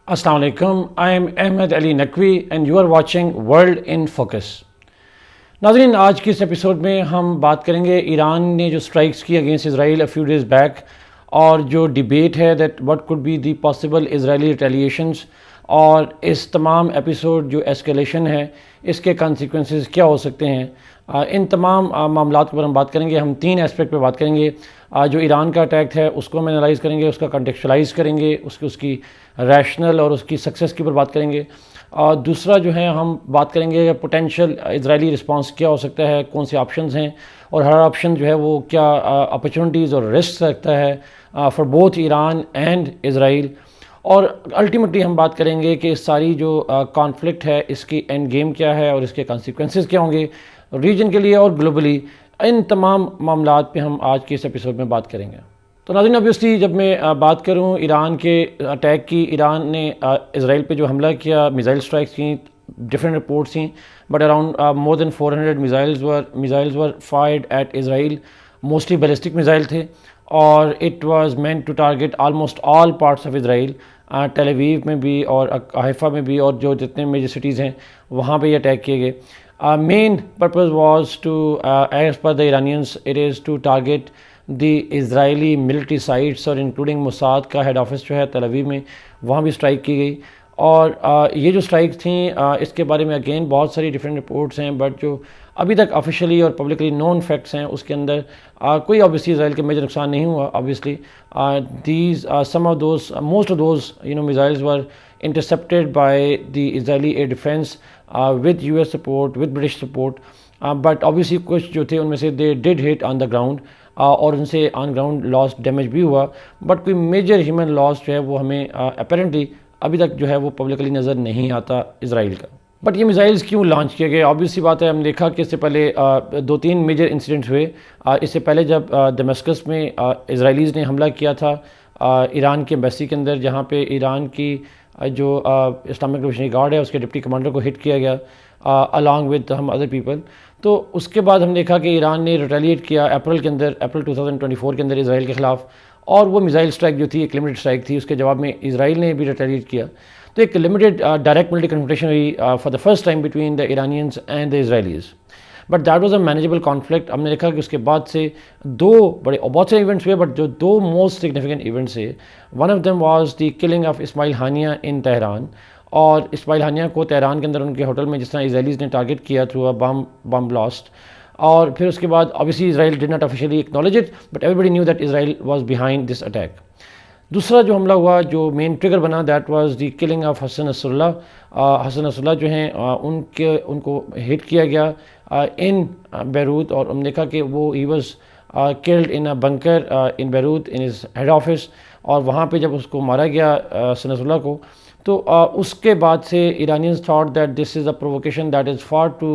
Assalamu alaikum. I am Ahmed Ali Naqvi and you are watching World in Focus. नाज़रीन, आज की इस episode में हम बात करेंगे ईरान ने जो स्ट्राइक्स की against Israel a few days back और जो डिबेट है that what could be the possible Israeli रिटेलिएशंस, और इस तमाम एपिसोड जो एस्केलेशन है इसके कॉन्सिक्वेंसेस क्या हो सकते हैं। इन तमाम मामलात के ऊपर हम बात करेंगे। हम तीन एस्पेक्ट पे बात करेंगे। जो ईरान का अटैक है उसको हम एनालाइज़ करेंगे, उसका कंटेक्चुअलाइज़ करेंगे, उसकी रैशनल और उसकी सक्सेस के ऊपर बात करेंगे। और दूसरा जो है हम बात करेंगे पोटेंशियल इजरायली रिस्पांस क्या हो सकता है, कौन से ऑप्शंस हैं और हर ऑप्शन जो है वो क्या अपॉर्चुनिटीज़ और रिस्क रखता है for both Iran and Israel. और अल्टीमेटली हम बात करेंगे कि इस सारी जो कॉन्फ्लिक्ट है इसकी एंड गेम क्या है और इसके कॉन्सिक्वेंसेस क्या होंगे रीजन के लिए और ग्लोबली। इन तमाम मामलात पे हम आज के इस एपिसोड में बात करेंगे। तो नाज़रीन, ऑब्वियसली जब मैं बात करूं ईरान के अटैक की, ईरान ने इसराइल पे जो हमला किया, मिसाइल स्ट्राइक्स की, डिफरेंट रिपोर्ट्स थी, but around more than 400 missiles were fired at Israel. Mostly ballistic missile थे और it was meant to target almost all parts of Israel. Tel Aviv में भी और हाइफा में भी और जो जितने मेजर सिटीज़ हैं वहाँ पे ये अटैक किए गए। Main purpose was to as per the Iranians it is to target the Israeli military sites और इंक्लूडिंग मोसाद का हेड ऑफिस जो है तेल अवीव में, वहाँ भी स्ट्राइक की गई। और ये जो स्ट्राइक थी इसके बारे में अगेन बहुत सारी डिफरेंट रिपोर्ट्स हैं, बट जो अभी तक ऑफिशियली और पब्लिकली नोन फैक्ट्स हैं उसके अंदर कोई ऑब्वियसली इसराइल के मेजर नुकसान नहीं हुआ। Obviously these some of those most of those missiles were intercepted by the Israeli air defence with US support, with British support, but obviously कुछ जो थे उनमें से they did hit on the ground और उनसे ऑन ग्राउंड लॉस डैमेज भी हुआ, but कोई मेजर ह्यूमन लॉस जो है वो हमें अपेरेंटली अभी तक जो है वो पब्लिकली नज़र नहीं आता इसराइल का। बट ये मिसाइल्स क्यों लॉन्च किए गए? ऑब्वियसली बात है, हमने देखा कि इससे पहले दो तीन मेजर इंसिडेंट्स हुए। इससे पहले जब दमस्कस में इसराइलीज़ ने हमला किया था ईरान के एम्बेसी के अंदर, जहाँ पे ईरान की जो इस्लामिक रिवोल्यूशनरी गार्ड है उसके डिप्टी कमांडर को हिट किया गया अलॉन्ग विद हम अदर पीपल। तो उसके बाद हमने देखा कि ईरान ने रिटेलिएट किया अप्रैल के अंदर, अप्रैल 2024 के अंदर इसराइल के ख़िलाफ़, और वो मिसाइल स्ट्राइक जो थी एक लिमिटेड स्ट्राइक थी। उसके जवाब में इसराइल ने भी रिटेलिएट किया। तो एक लिमिटेड डायरेक्ट मिलिट्री कन्फ्रंटेशन हुई for the first time between the Iranians and the Israelis, but that was a manageable conflict. हमने देखा कि उसके बाद से बहुत से इवेंट्स हुए, बट जो दो मोस्ट सिग्निफिकेंट इवेंट्स है, one of them was the killing of Ismail Haniyeh in Tehran. और इस्माइल हानिया को तेहरान के अंदर उनके होटल में जिस तरह इसराइलीज़ ने टारगेट किया थ्रू अ बम ब्लास्ट। और फिर उसके बाद obviously Israel did not officially acknowledge it, but everybody knew that Israel was behind this attack. दूसरा जो हमला हुआ जो मेन ट्रिगर बना, that was the killing of Hassan Nasrallah. Hassan Nasrallah जो हैं उनको हिट किया गया इन बैरूत, और हमने देखा कि वो he was killed in a bunker in Beirut in his head office. और वहाँ पे जब उसको मारा गया हसन नसरुल्लाह को, तो उसके बाद से Iranians thought that this is a provocation that is far to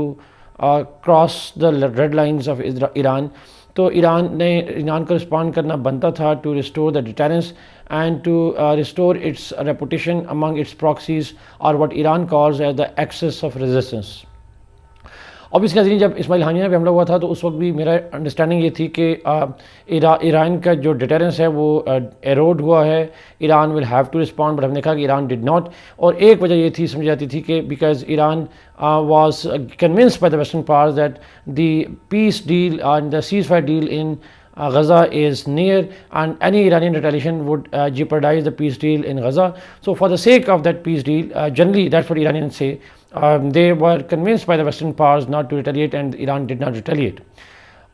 cross the red lines of Iran. तो ईरान को रिस्पॉन्ड करना बनता था to restore the deterrence and to restore its reputation among its proxies और what Iran calls as the axis of resistance. Obviously जब Ismail हानिया पे हमला हुआ था तो उस वक्त भी मेरा अंडरस्टैंडिंग ये थी कि ईरान का जो डिटेरेंस है वो एरोड हुआ है, Iran will have to respond, but हमने कहा कि ईरान डिड नॉट। और एक वजह ये थी समझी जाती थी कि because Iran was convinced by the western powers that the peace deal and the cease fire deal in Gaza is near and any Iranian retaliation would jeopardize the peace deal in Gaza. So for the sake of that peace deal, generally that's what Iranians say, they were convinced by the Western powers not to retaliate and Iran did not retaliate.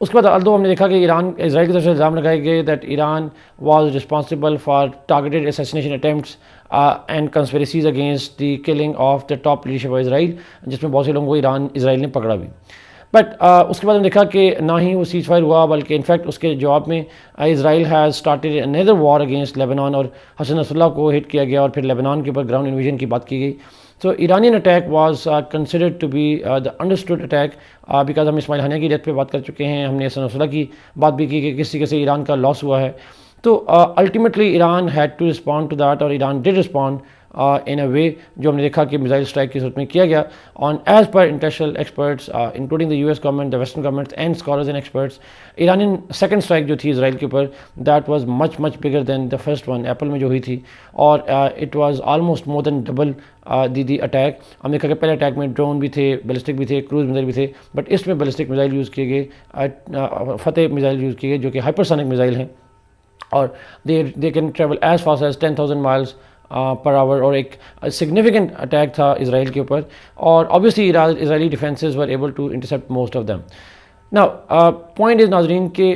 उसके बाद although हमने देखा कि Israel की तरफ से इल्ज़ाम लगाए गए that Iran was responsible for targeted assassination attempts and conspiracies against the killing of the top leadership of Israel, जिसमें बहुत से लोगों को इसराइल ने पकड़ा भी। बट उसके बाद हमने देखा कि ना ही वो सीज फायर हुआ, बल्कि इनफैक्ट उसके जवाब में Israel has started another war against Lebanon और हसन नसरुल्लाह को हिट किया गया और फिर लेबनान के ऊपर ग्राउंड इन्वेजन की बात की गई। So Iranian attack was considered to be the understood attack because हम इस्माइल हानिया की डेथ पे बात कर चुके हैं, हमने हसन नसरुल्लाह की बात भी की कि किस तरीके से ईरान का लॉस हुआ है। तो ultimately Iran had to respond to that और Iran did respond in a way जो हमने देखा कि मिसाइल स्ट्राइक की सूरत में किया गया on as per international experts including the US government, the western governments and scholars and experts. Iranian second strike जो थी इसराइल के ऊपर, that was much bigger than the first one, April में जो हुई थी, और it was almost more than double the attack. हमने कहा कि पहले अटैक में ड्रोन भी थे, बैलिस्टिक भी थे, क्रूज मिसाइल भी थे, बट इसमें बैलिस्टिक मिसाइल यूज़ किए गए, फतेह मिसाइल यूज़ किए गए जो कि हाइपरसोनिक मिसाइल हैं, और they can travel as fast as 10,000 miles per hour, और एक सिग्निफिकेंट अटैक था इसराइल के ऊपर, और obviously Israeli defences were able to intercept most of them. Now point is नाजरीन कि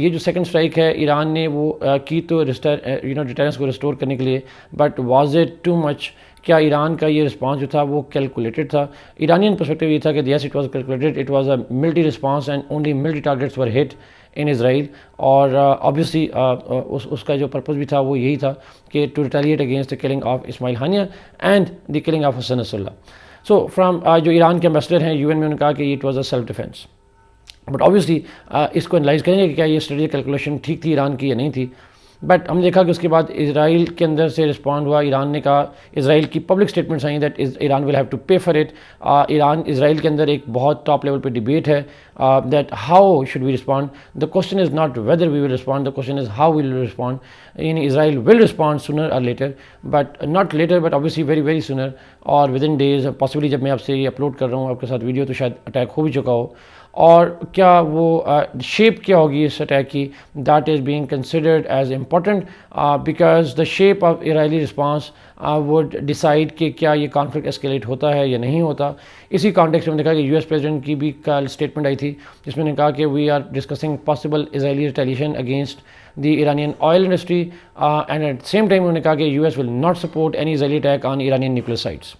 ये जो सेकंड स्ट्राइक है ईरान ने वो की तो डिटेरेंस को रिस्टोर करने के लिए, but was it too much? क्या ईरान का ये रिस्पांस जो था वो कैलकुलेटेड था? ईरानियन पर्सपेक्टिव ये था कि yes it was calculated, it was a military response and only military targets were hit in Israel, और ऑब्वियसली उसका जो पर्पज़ भी था वो यही था कि to retaliate against the killing of Ismail Haniyeh and the killing of Hassan Nasrallah. So from जो ईरान के एम्बेसडर हैं यूएन में, उन्होंने कहा कि it was a self defence. But obviously इसको एनालाइज करेंगे कि क्या ये स्ट्रेटेजिक कैलकुलेशन ठीक थी ईरान की या नहीं थी। बट हमने देखा कि उसके बाद इसराइल के अंदर से रिस्पॉन्ड हुआ, ईरान ने कहा, इसराइल की public statements I that Iran will have to pay for it. Israel के अंदर एक बहुत टॉप लेवल पे डिबेट है that how should we respond. The question is not whether we will respond, the question is how will respond. In Israel will respond sooner और later, but not later but obviously very sooner, और within days possibly. जब मैं आपसे ये upload कर रहा हूँ आपके साथ वीडियो, तो शायद अटैक हो भी चुका हो। और क्या वो शेप क्या होगी इस अटैक की, that is being considered as important because the shape of Israeli response would decide कि क्या ये कॉन्फ्लिक्ट एस्केलेट होता है या नहीं होता। इसी कॉन्टेक्स्ट में देखा कि यूएस प्रेसिडेंट की भी कल स्टेटमेंट आई थी जिसमें उन्होंने कहा कि we are discussing possible Israeli retaliation against the Iranian oil industry, and at the same time उन्होंने कहा कि US will not support any Israeli attack on Iranian nuclear sites.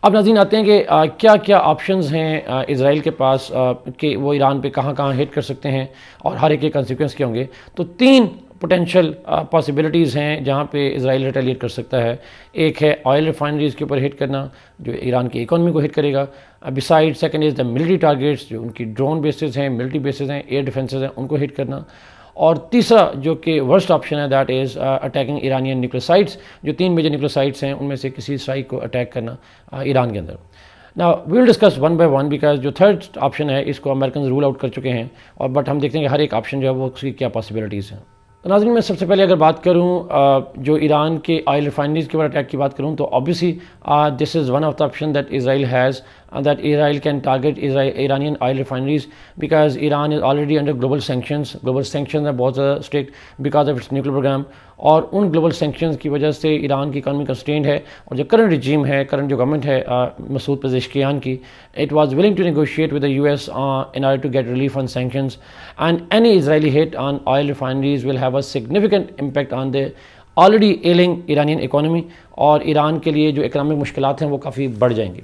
अब नाज़रीन आते हैं कि क्या क्या ऑप्शंस हैं इसराइल के पास कि वो ईरान पे कहाँ कहाँ हिट कर सकते हैं और हर एक के कंसिक्वेंस क्या होंगे। तो 3 पोटेंशियल पॉसिबिलिटीज़ हैं जहाँ पे इसराइल रिटेलिएट कर सकता है। एक है ऑयल रिफाइनरीज़ के ऊपर हिट करना जो ईरान की इकोनॉमी को हिट करेगा। Beside second is the military targets, जो उनकी ड्रोन बेसिस हैं, मिलिट्री बेसिस हैं, एयर डिफेंसेस हैं, उनको हिट करना। और तीसरा जो कि वर्स्ट ऑप्शन है that is attacking Iranian nuclear sites, जो 3 मेजर न्यूक्लियर साइट्स हैं उनमें से किसी साइट को अटैक करना ईरान के अंदर। Now we will discuss one by one because जो थर्ड ऑप्शन है इसको अमेरिकन रूल आउट कर चुके हैं, और बट हम देखते हैं कि हर एक ऑप्शन जो है वो उसकी क्या पॉसिबिलिटीज़ हैं। तो नाज़रीन मैं सबसे पहले अगर बात करूँ जो ईरान के ऑयल रिफाइनरीज़ के ऊपर अटैक की बात करूँ, तो obviously this is one of the option that Israel has, that Israel can target Iranian oil refineries because Iran is already under global sanctions. Global sanctions are बहुत ज़्यादा strict because of its nuclear program, और उन global sanctions की वजह से Iran की economy constrained है, और जो करंट रिजीम है, करंट जो गवर्नमेंट है मसूद पेज़ेशकियान की, it was willing to negotiate with the US in order to get relief on sanctions, and any Israeli hit on oil refineries will have a significant impact on the already ailing Iranian economy, और Iran के लिए जो economic मुश्किलात हैं वो काफ़ी बढ़ जाएंगी।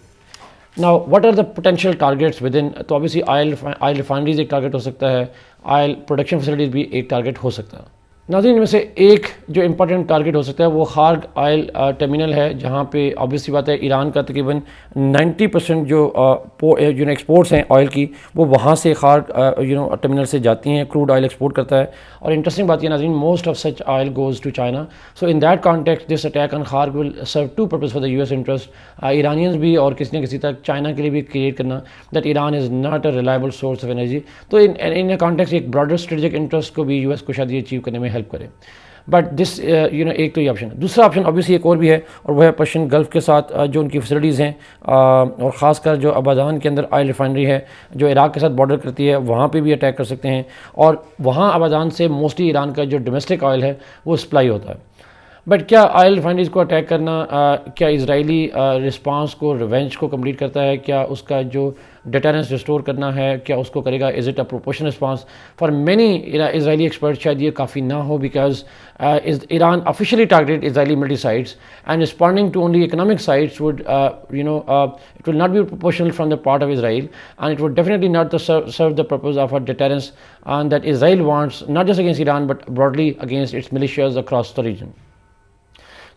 Now what are the potential targets within, तो ऑब्वियसली ऑयल रिफाइनरीज एक टारगेट हो सकता है, ऑयल प्रोडक्शन फैसिलिटीज़ भी एक टारगेट हो सकता है। नाज़रीन इनमें से एक जो इंपॉर्टेंट टारगेट हो सकता है वो खार्ग ऑयल टर्मिनल है, जहाँ पे ऑब्वियसली बात है ईरान का तकरीबन 90% जो एक्सपोर्ट्स हैं ऑयल की वो वहाँ से खार्ग टर्मिनल से जाती हैं, क्रूड ऑयल एक्सपोर्ट करता है। और इंटरेस्टिंग बात ये नाज़रीन, most of such oil goes to China. So in that context this attack on Kharg will serve 2 purpose for the US interest, Iranians भी और किसी न किसी तक चाइना के लिए भी क्रिएट करना that Iran is not a reliable source of energy. तो इन कॉन्टेक्स्ट एक ब्रॉडर स्ट्रेटेजिक इंटरेस्ट को भी यूएस को शायद ये अचीव करने में हेल्प करे। बट दिस एक तो ये ऑप्शन है। दूसरा ऑप्शन ऑब्वियसली एक और भी है, और वह है पर्शियन गल्फ़ के साथ जो उनकी फैसिलिटीज़ हैं, और ख़ासकर जो अबादान के अंदर ऑयल रिफाइनरी है जो इराक़ के साथ बॉर्डर करती है, वहाँ पे भी अटैक कर सकते हैं, और वहाँ अबादान से मोस्टली ईरान का जो डोमेस्टिक ऑयल है वो सप्लाई होता है। बट क्या ऑयल रिफाइनरीज़ को अटैक करना क्या इजरायली रिस्पांस को, रिवेंज को कंप्लीट करता है? क्या उसका जो डिटरेंस रिस्टोर करना है क्या उसको करेगा? Is it a proportional response? For many Israeli expert शायद ये काफ़ी ना हो, because Iran officially targeted Israeli military sites and responding to only economic sites would it will not be proportional from the part of Israel, and it would definitely not serve the purpose of a deterrence and that Israel wants, not just against Iran but broadly against its militias across the region.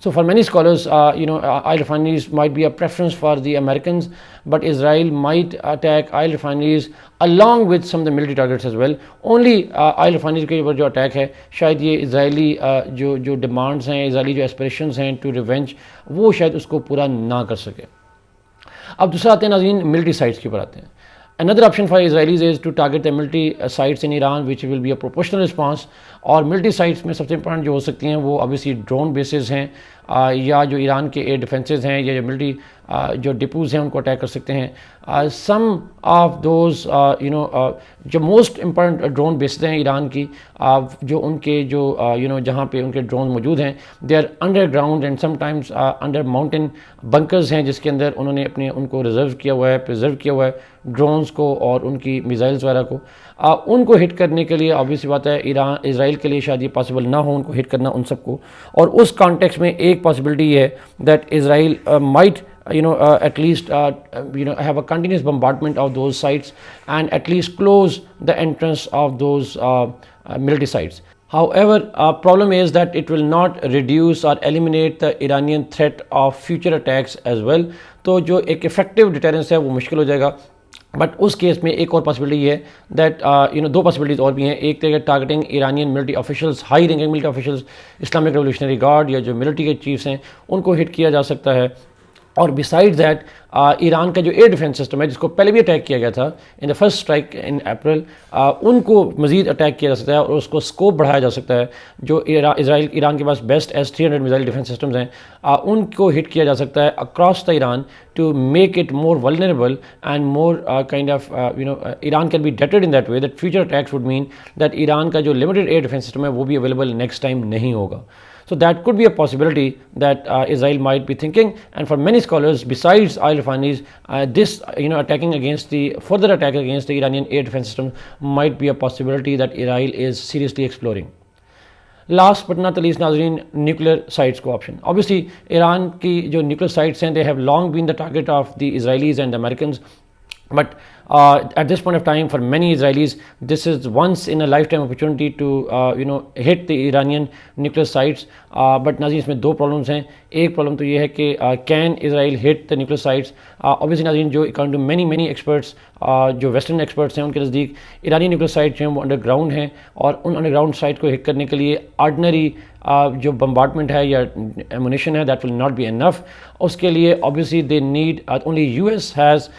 So for many scholars, oil refineries might be a preference for the Americans, but Israel might attack oil refineries along with some of the military targets as well. Only oil refineries के ऊपर जो attack है, शायद ये Israeli जो demands हैं, Israeli जो aspirations हैं टू रिवेंज, वो शायद उसको पूरा ना कर सके. अब दूसरा आते हैं नाज़रीन मिलिट्री साइट्स के ऊपर आते हैं. Another option for Israelis is to target the military sites in Iran, which will be a proportional response. और military sites में सबसे important जो हो सकती हैं वो obviously drone bases हैं, या जो ईरान के एयर डिफेंसेस हैं, या जो मिलिट्री जो डिपोज हैं उनको अटैक कर सकते हैं. सम ऑफ दोज जो मोस्ट इम्पॉर्टेंट ड्रोन बेस्ड हैं ईरान की, जो उनके जो जहाँ पे उनके ड्रोन मौजूद हैं, they are underground and sometimes under mountain bunkers हैं, जिसके अंदर उन्होंने अपने उनको रिजर्व किया हुआ है, प्रिजर्व किया हुआ है ड्रोन्स को और उनकी मिसाइल्स वगैरह को. उनको हिट करने के लिए ऑब्वियस बात है इसराइल के लिए शायद ये पॉसिबल ना हो उनको हिट करना उन सबको. और उस कॉन्टेक्स्ट में एक पॉसिबिलिटी है that Israel might at least have a continuous bombardment of those sites and at least close the entrance of those military sites. However, problem is that it will not reduce or eliminate the Iranian threat of future attacks as well. तो जो एक effective deterrence है वो मुश्किल हो जाएगा. But उस case में एक और पॉसिबिलिटी है दैट दो पॉसिबिलिटीज और भी हैं. एक तो targeting Iranian military officials, high ranking military officials, Islamic revolutionary guard या जो मिलिट्री के चीफ्स हैं उनको हिट किया जा सकता है. और बिसाइड्स दैट ईरान का जो एयर डिफेंस सिस्टम है जिसको पहले भी अटैक किया गया था in the first strike in April, उनको मजीद अटैक किया जा सकता है और उसको स्कोप बढ़ाया जा सकता है. जो ईरान के पास best S-300 missile defence systems हैं, उनको हिट किया जा सकता है across the Iran to make it more vulnerable and more kind of Iran can be dated in that way that future attacks would mean that Iran का जो limited air defence system है वो भी available next time नहीं होगा. So that could be a possibility that Israel might be thinking, and for many scholars, besides oil refineries, this attacking against the further attack against the Iranian air defense system might be a possibility that Israel is seriously exploring. Last but not the least, नाज़रीन, nuclear sites को option. Obviously, Iran की जो nuclear sites हैं, they have long been the target of the Israelis and the Americans. But at this point of time, for many Israelis, this is once in a lifetime opportunity to hit the Iranian nuclear sites. But नाज़रीन इसमें दो problems हैं. एक problem तो ये है कि can Israel hit the nuclear sites. Obviously नाज़रीन जो अकॉर्डिंग टू मैनी एक्सपर्ट्स, जो वेस्टर्न एक्सपर्ट्स हैं उनके नज़दीक ईरानी न्यूक्लियर साइट जो हैं वो अंडरग्राउंड हैं और उन अंडरग्राउंड साइट को हिट करने के लिए ऑर्डिनरी जो बम्बार्डमेंट है या एमुनेशन है that will not be enough. उसके लिए obviously they need only US has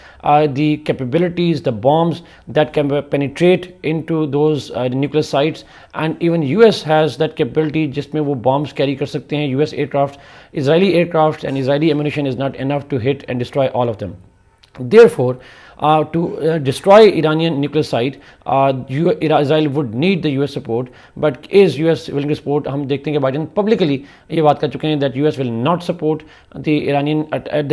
the capabilities, the bombs that can penetrate into those nuclear sites, and even US has that capability जिसमें वो bombs carry कर सकते हैं. US aircraft, Israeli aircraft and Israeli ammunition is not enough to hit and destroy all of them. Therefore, to destroy Iranian nuclear site, Israel would need the US support. But is US willing to support? हम देखते हैं कि Biden publicly ये बात कर चुके हैं that US will not support the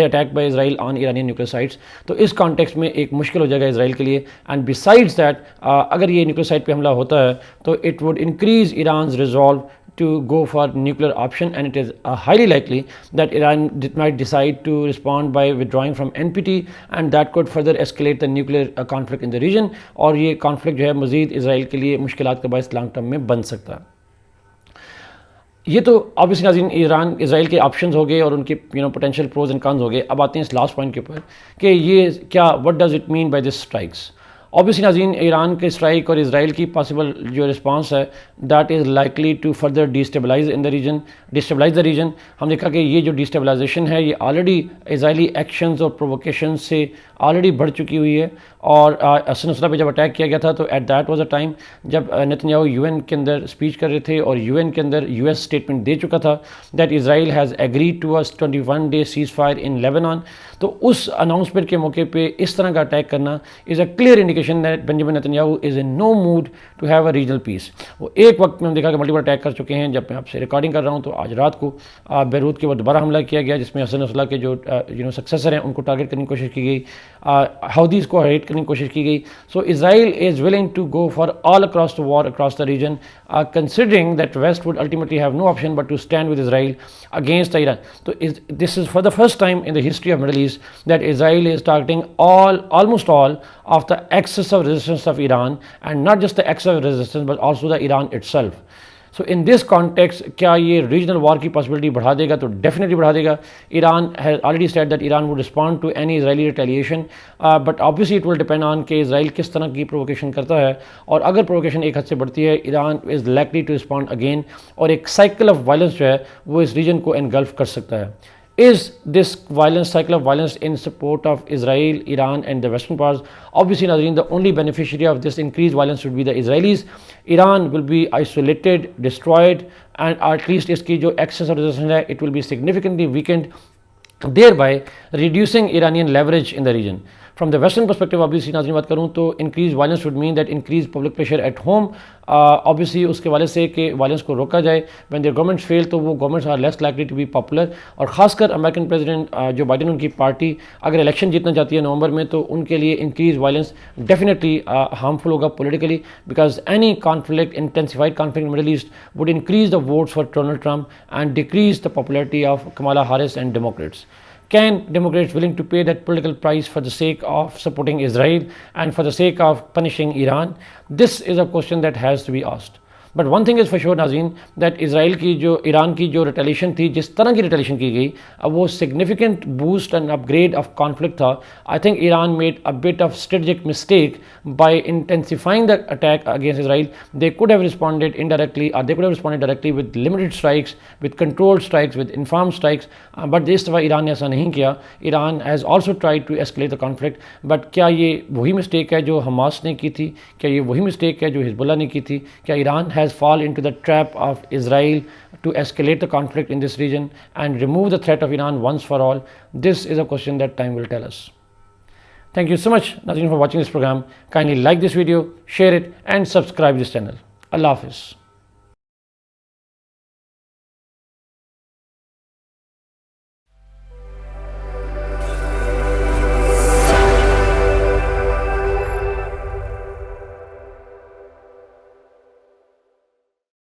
attack by Israel on Iranian nuclear sites. तो इस context में एक मुश्किल हो जाएगा इसराइल के लिए. And besides that, अगर ये nuclear site पे हमला होता है तो it would increase Iran's resolve to go for nuclear option, and it is highly likely that Iran might decide to respond by withdrawing from NPT, and that could further escalate the nuclear conflict in the region. और ये conflict जो है मज़ीद Israel के लिए मुश्किलात का बायस long term में बन सकता है. ये तो ऑब्वियसली नाज़रीन इसराइल के ऑप्शंस हो गए और उनके पोटेंशियल प्रोज एंड कॉन्स हो गए. अब आते हैं इस लास्ट पॉइंट के ऊपर कि ये क्या what does it mean by this strikes. Obviously नाज़रीन ईरान के स्ट्राइक और इसराइल की पॉसिबल जो रिस्पांस है that is likely to further destabilise the region. हम देखा कि ये जो डिस्टेबलाइजेशन है ये ऑलरेडी इसराइली एक्शंस और प्रोवोकेशन से ऑलरेडी बढ़ चुकी हुई है. और नुसरत पे जब अटैक किया गया था तो at that was a time जब नेतन्याहू UN के अंदर स्पीच कर रहे थे और UN के अंदर US स्टेटमेंट दे चुका था that Israel has agreed to a 21 day ceasefire in Lebanon. तो उस अनाउंसमेंट के मौके पे इस तरह का अटैक करना is a clear indication that Benjamin Netanyahu is in no mood to have a regional peace. वो एक वक्त में हम देखा कि मल्टीपल अटैक कर चुके हैं. जब मैं आपसे रिकॉर्डिंग कर रहा हूँ तो आज रात को बैरूत के ऊपर दोबारा हमला किया गया जिसमें हसन नसरल्लाह के जो सक्सेसर हैं उनको टारगेट करने की कोशिश की गई, हाउदीज़ को हिट करने की कोशिश की गई. So Israel is willing to go for all across the war across the region, considering that west would ultimately have no option but to stand with Israel against Iran. तो this is for the first time in the history of Middle East that Israel is targeting almost all of the axis of resistance of Iran, and not just the axis of resistance but also the Iran itself. So in this context क्या ये regional war की possibility बढ़ा देगा? तो definitely बढ़ा देगा. Iran has already said that Iran would respond to any Israeli retaliation, but obviously it will depend on कि Israel किस तरह की प्रोवोकेशन करता है, और अगर प्रोवोकेशन एक हद से बढ़ती है Iran is likely to respond again, और एक साइकिल ऑफ वायलेंस जो है वो इस रीजन को एनगल्फ कर सकता है. Is this violence, cycle of violence, in support of Israel, Iran and the Western powers? Obviously, Nazreen, the only beneficiary of this increased violence would be the Israelis. Iran will be isolated, destroyed, and at least its excess of resistance, it will be significantly weakened, thereby reducing Iranian leverage in the region. From the Western perspective, obviously, नाज़रीन बात करूँ तो increased violence would mean that increased public pressure at home. Obviously उसके वाले से कि violence को रोका जाए. When their governments fail तो वो governments are less likely to be popular. और ख़ासकर अमेरिकन प्रेसिडेंट जो बाइडन उनकी पार्टी अगर इलेक्शन जीतना चाहती है नवंबर में, तो उनके लिए इंक्रीज वायलेंस डेफिनेटली हार्मफुल होगा politically, because any conflict, intensified conflict in the Middle East would increase the votes for Donald Trump and decrease the popularity of Kamala Harris and Democrats. Can Democrats willing to pay that political price for the sake of supporting Israel and for the sake of punishing Iran? This is a question that has to be asked. But one thing is for sure नाज़रीन, that Israel की जो Iran की जो retaliation थी, जिस तरह की retaliation की गई, अब वो significant boost and upgrade of conflict था. I think Iran made a bit of strategic mistake by intensifying the attack against Israel. They could have responded indirectly, और they could have responded directly with limited strikes, with controlled strikes, with informed strikes, but इस दफ़ा Iran ने ऐसा नहीं किया. Iran has also try to escalate the conflict. But क्या ये वही मिस्टेक है जो हमास ने की थी? क्या ये वही मिस्टेक है जो हिजबुल्लाह ने की थी? क्या Iran has fall into the trap of Israel to escalate the conflict in this region and remove the threat of Iran once for all? This is a question that time will tell us. Thank you so much, Nazreen, for watching this program. Kindly like this video, share it, and subscribe this channel. Allah Hafiz.